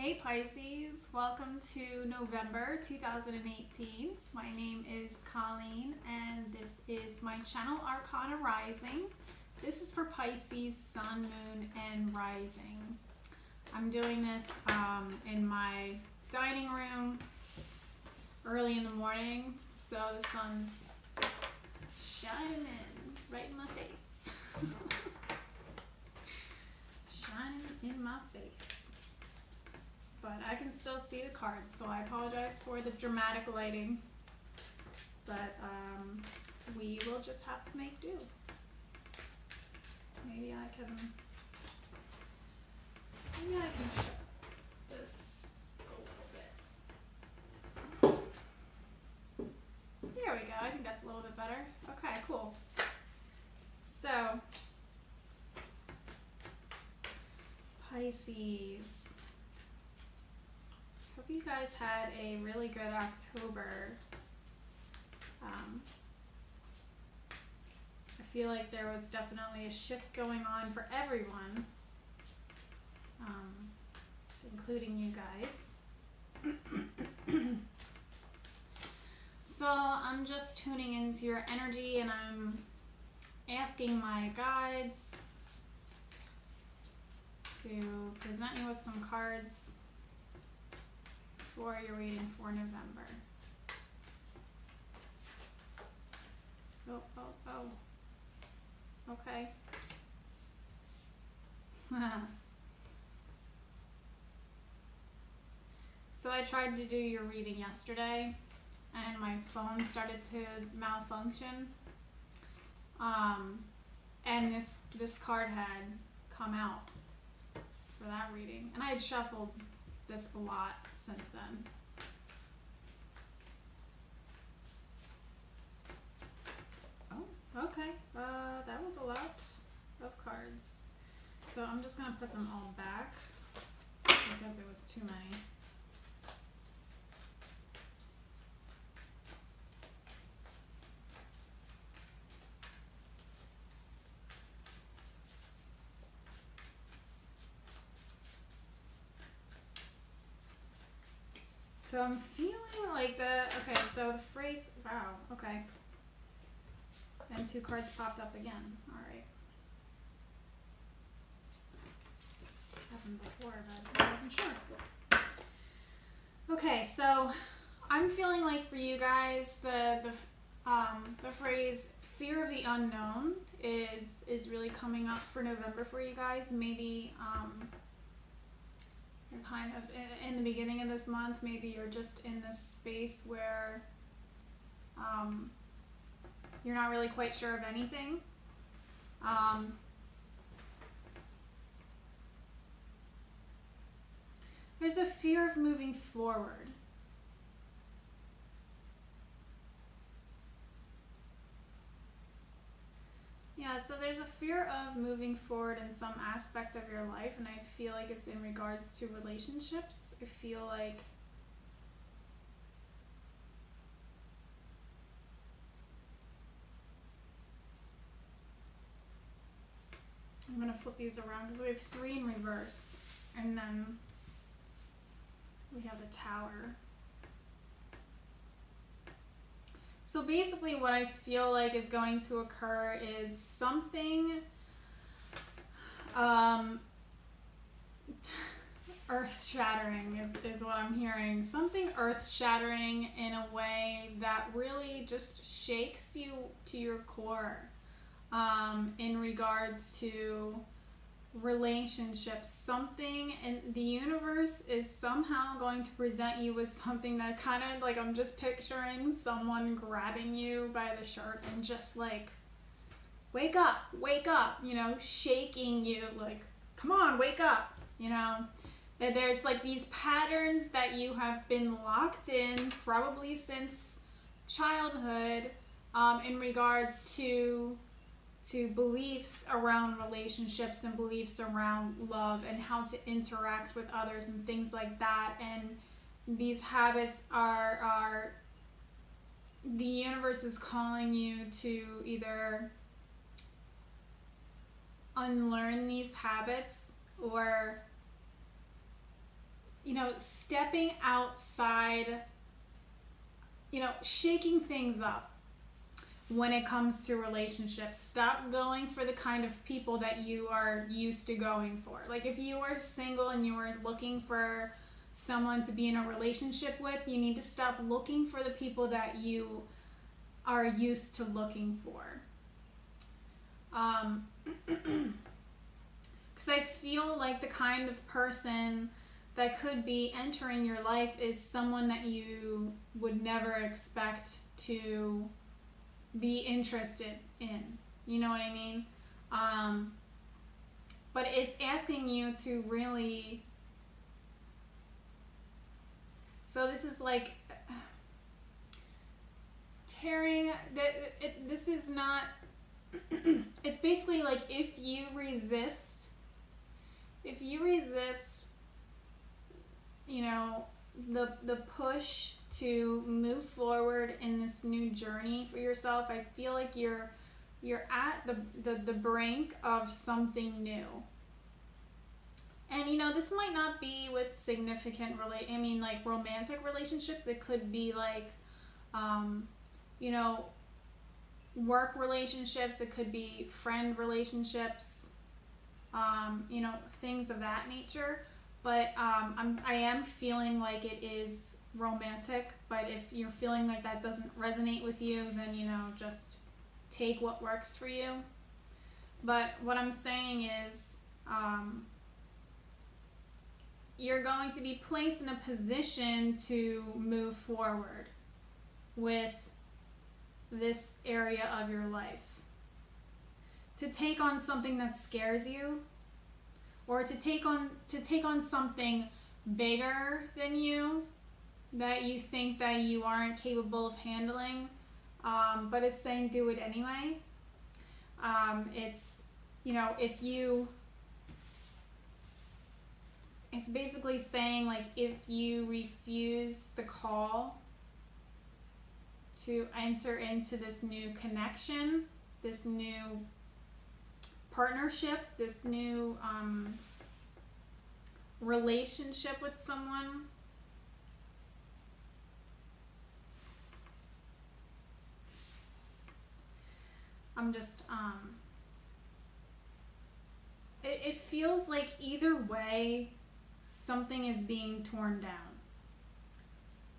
Hey Pisces, welcome to November 2018. My name is Colleen and this is my channel Arcana Rising. This is for Pisces, Sun, Moon, and Rising. I'm doing this in my dining room early in the morning, so the sun's shining in right in my face. Shining in my face. But I can still see the cards, so I apologize for the dramatic lighting. But we will just have to make do. Maybe I can shut this a little bit. There we go. I think that's a little bit better. Okay, cool. So, Pisces. Hope you guys had a really good October. I feel like there was definitely a shift going on for everyone, including you guys. So I'm just tuning into your energy and I'm asking my guides to present you with some cards for your reading for November. Oh. Okay. So I tried to do your reading yesterday and my phone started to malfunction. And this card had come out for that reading. And I had shuffled this a lot since then. Oh, okay. That was a lot of cards. So I'm just going to put them all back because it was too many. So I'm feeling like okay, so the phrase, wow, okay. And two cards popped up again, all right. Happened before, but I wasn't sure. Okay, so I'm feeling like for you guys, the phrase fear of the unknown is really coming up for November for you guys. Maybe, you're kind of in the beginning of this month, maybe you're just in this space where you're not really quite sure of anything. There's a fear of moving forward. Yeah, so there's a fear of moving forward in some aspect of your life, and I feel like it's in regards to relationships. I feel like I'm going to flip these around because we have 3 in reverse, and then we have the Tower. So basically what I feel like is going to occur is something earth-shattering is what I'm hearing. Something earth-shattering in a way that really just shakes you to your core in regards to relationships. Something in the universe is somehow going to present you with something that kind of like, I'm just picturing someone grabbing you by the shirt and just like, wake up, you know, shaking you like, come on, wake up, you know. There's like these patterns that you have been locked in probably since childhood in regards to beliefs around relationships and beliefs around love and how to interact with others and things like that. And these habits are the universe is calling you to either unlearn these habits or stepping outside, shaking things up when it comes to relationships. Stop going for the kind of people that you are used to going for. Like if you are single and you are looking for someone to be in a relationship with, you need to stop looking for the people that you are used to looking for. Because I feel like the kind of person that could be entering your life is someone that you would never expect to be interested in. You know what I mean? But it's asking you to really... So this is like tearing... This is not... It's basically like if you resist, the push to move forward in this new journey for yourself, I feel like you're at the brink of something new. And this might not be with significant like romantic relationships. It could be like work relationships, it could be friend relationships, things of that nature. But I am feeling like it is romantic. But if you're feeling like that doesn't resonate with you, then just take what works for you. But what I'm saying is, you're going to be placed in a position to move forward with this area of your life, to take on something that scares you, or to take on something bigger than you that you think that you aren't capable of handling, but it's saying do it anyway. It's basically saying, like, if you refuse the call to enter into this new connection, this new partnership, this new relationship with someone, it feels like either way something is being torn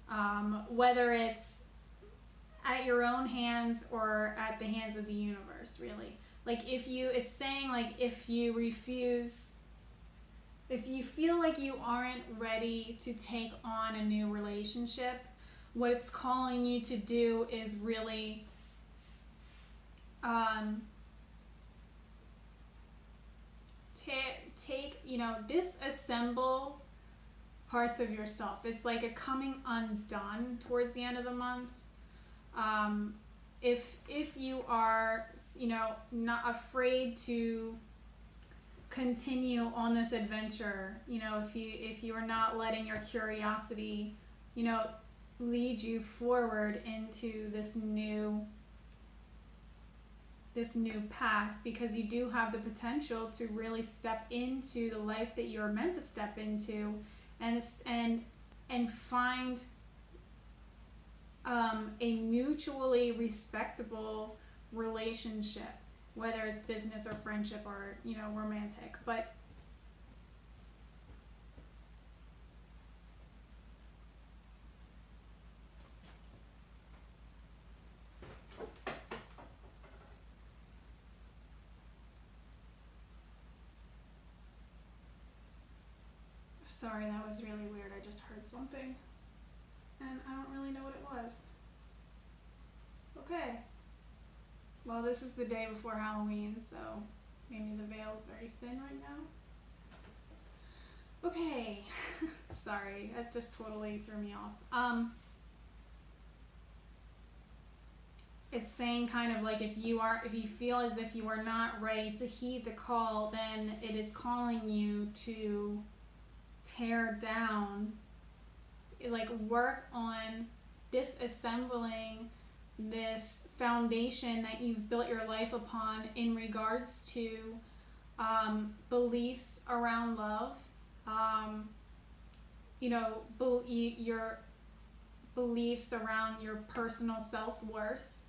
down, whether it's at your own hands or at the hands of the universe, really. Like it's saying, like, if you feel like you aren't ready to take on a new relationship, what it's calling you to do is really disassemble parts of yourself. It's like a coming undone towards the end of the month. If you are, not afraid to continue on this adventure, if you are not letting your curiosity, lead you forward into this new path, because you do have the potential to really step into the life that you're meant to step into, and find a mutually respectable relationship, whether it's business or friendship or romantic. But sorry, that was really weird. I just heard something and I don't really know what it was. Okay. Well, this is the day before Halloween, so maybe the veil is very thin right now. Okay. Sorry, that just totally threw me off. It's saying kind of like if you feel as if you are not ready to heed the call, then it is calling you to tear down, like work on disassembling this foundation that you've built your life upon in regards to beliefs around love, your beliefs around your personal self-worth,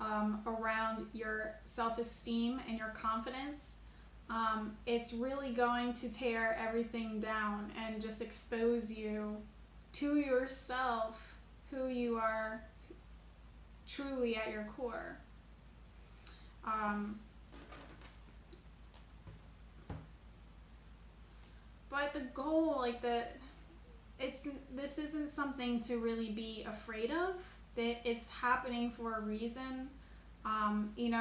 around your self-esteem and your confidence. It's really going to tear everything down and just expose you to yourself, who you are truly at your core. But the goal, this isn't something to really be afraid of. That it's happening for a reason.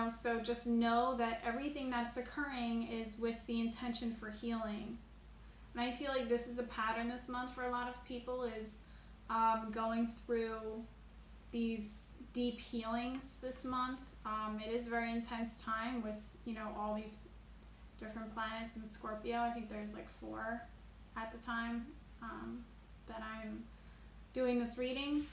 So just know that everything that's occurring is with the intention for healing. And I feel like this is a pattern this month for a lot of people, is going through these deep healings this month. It is a very intense time with, all these different planets in Scorpio. I think there's 4 at the time that I'm doing this reading.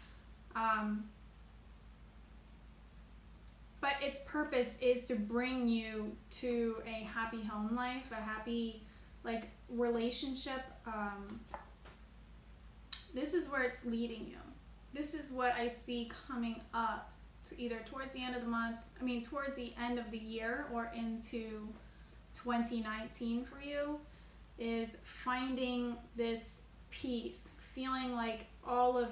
But its purpose is to bring you to a happy home life, a happy relationship. This is where it's leading you. This is what I see coming up to either towards the end of the month, towards the end of the year or into 2019 for you, is finding this peace, feeling like all of,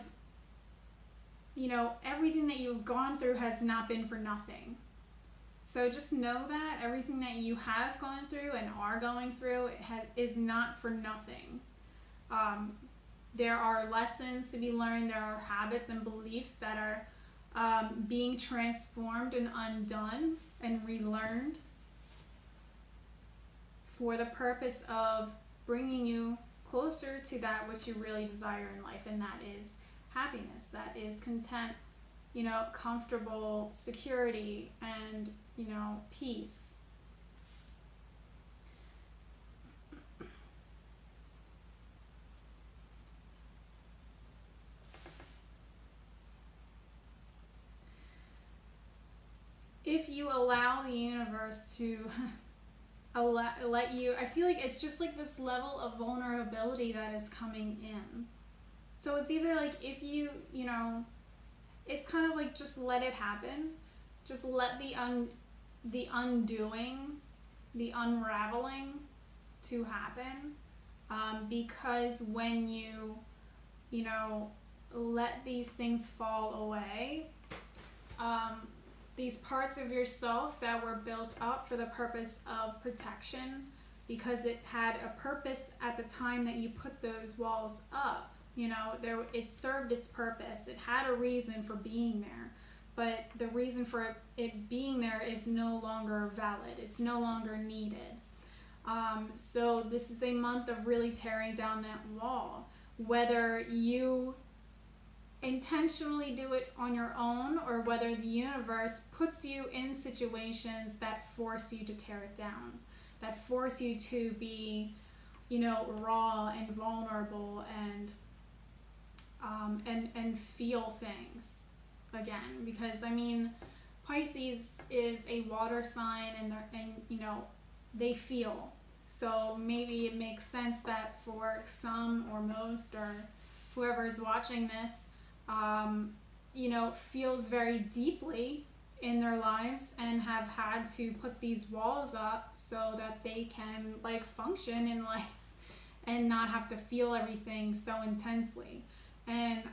everything that you've gone through has not been for nothing. So just know that everything that you have gone through and are going through is not for nothing. There are lessons to be learned. There are habits and beliefs that are being transformed and undone and relearned for the purpose of bringing you closer to that which you really desire in life, and that is happiness, that is content, comfortable security, and, peace. If you allow the universe to let you, I feel like it's just this level of vulnerability that is coming in. So it's either if you, it's kind of just let it happen. Just let the undoing, the unraveling to happen. Because when you let these things fall away, these parts of yourself that were built up for the purpose of protection, because it had a purpose at the time that you put those walls up. It served its purpose. It had a reason for being there, but the reason for it being there is no longer valid. It's no longer needed. So this is a month of really tearing down that wall, whether you intentionally do it on your own or whether the universe puts you in situations that force you to tear it down, that force you to be, raw and vulnerable and feel things again. Because Pisces is a water sign, and they feel. So maybe it makes sense that for some or most or whoever is watching this, feels very deeply in their lives and have had to put these walls up so that they can function in life and not have to feel everything so intensely. And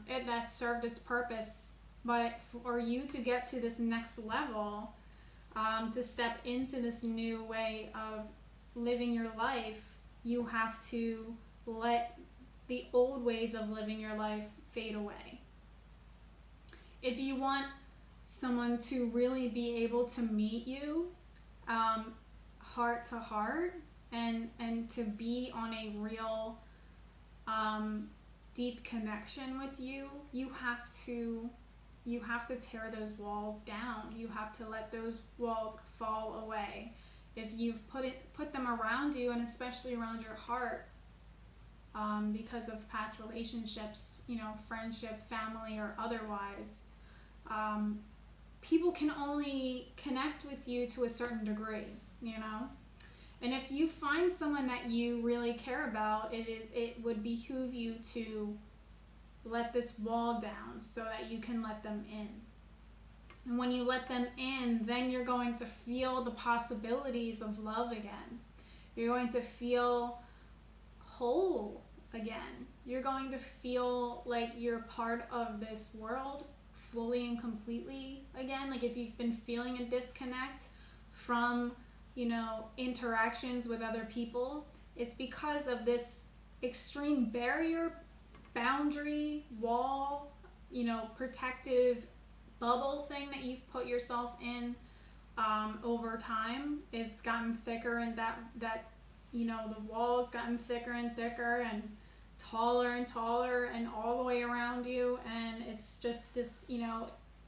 that served its purpose. But for you to get to this next level, to step into this new way of living your life, you have to let the old ways of living your life fade away. If you want someone to really be able to meet you heart to heart and to be on a real deep connection with you, you have to tear those walls down. You have to let those walls fall away. If you've put them around you, and especially around your heart, because of past relationships, friendship, family, or otherwise, people can only connect with you to a certain degree, And if you find someone that you really care about, it would behoove you to let this wall down so that you can let them in. And when you let them in, then you're going to feel the possibilities of love again. You're going to feel whole again. You're going to feel like you're part of this world fully and completely again. Like if you've been feeling a disconnect from, interactions with other people, it's because of this extreme barrier, boundary, wall, protective bubble thing that you've put yourself in over time. It's gotten thicker, and that the wall's gotten thicker and thicker and taller and all the way around you, and it's just this,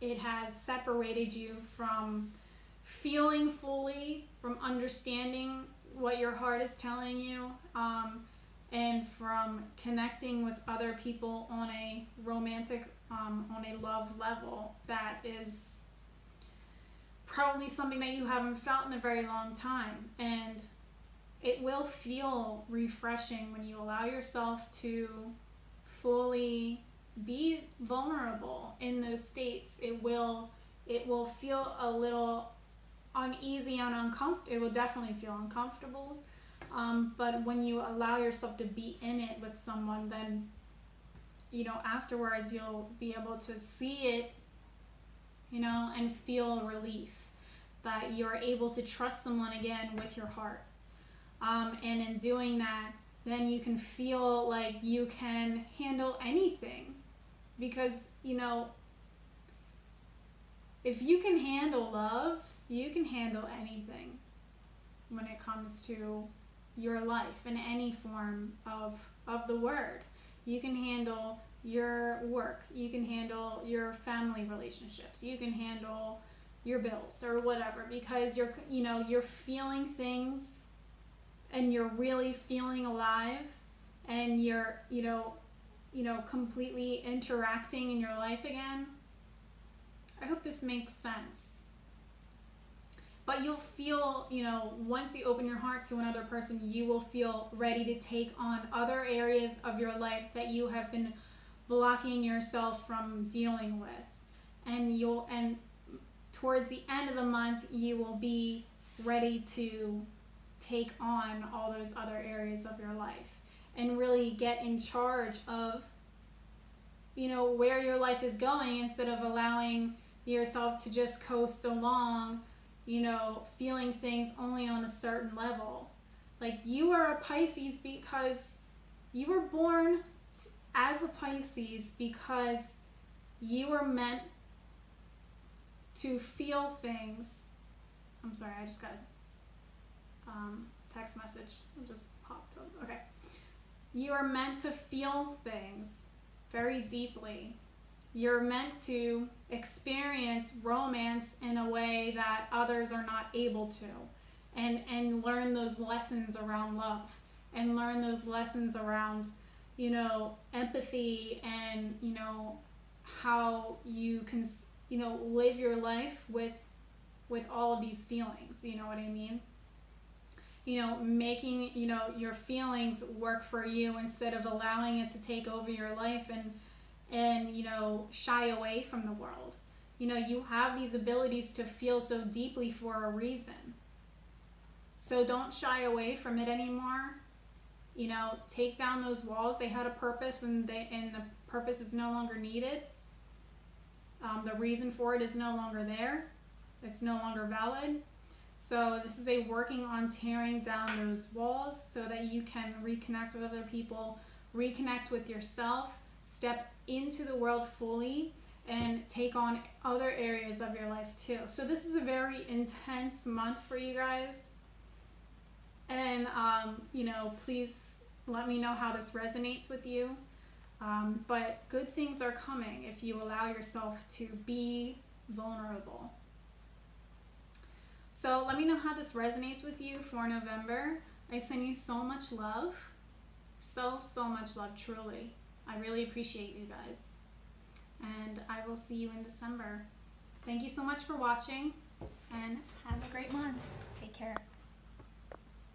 it has separated you from feeling fully, from understanding what your heart is telling you, and from connecting with other people on a romantic, on a love level that is probably something that you haven't felt in a very long time. And it will feel refreshing when you allow yourself to fully be vulnerable in those states. It will feel a little uneasy and uncomfortable. It will definitely feel uncomfortable. But when you allow yourself to be in it with someone, then, afterwards you'll be able to see it, and feel relief that you're able to trust someone again with your heart. And in doing that, then you can feel like you can handle anything. Because, if you can handle love, you can handle anything when it comes to your life in any form of the word. You can handle your work, you can handle your family relationships, you can handle your bills or whatever, because you're feeling things and you're really feeling alive, and you're completely interacting in your life again. I hope this makes sense. But you'll feel, once you open your heart to another person, you will feel ready to take on other areas of your life that you have been blocking yourself from dealing with. And towards the end of the month, you will be ready to take on all those other areas of your life and really get in charge of, where your life is going, instead of allowing yourself to just coast along, feeling things only on a certain level. Like, you are a Pisces because you were born as a Pisces because you were meant to feel things. I'm sorry, I just got a text message. It just popped up. Okay. You are meant to feel things very deeply. You're meant to experience romance in a way that others are not able to, and learn those lessons around love, and learn those lessons around, empathy, and, how you can, live your life with all of these feelings. You know what I mean? Making, your feelings work for you instead of allowing it to take over your life and shy away from the world. You have these abilities to feel so deeply for a reason. So don't shy away from it anymore. Take down those walls. They had a purpose, and the purpose is no longer needed. The reason for it is no longer there. It's no longer valid. So this is a working on tearing down those walls so that you can reconnect with other people, reconnect with yourself, step into the world fully, and take on other areas of your life too. So this is a very intense month for you guys. And, please let me know how this resonates with you. But good things are coming if you allow yourself to be vulnerable. So let me know how this resonates with you for November. I send you so much love. So much love, truly. I really appreciate you guys. And I will see you in December. Thank you so much for watching, and have a great month. Take care.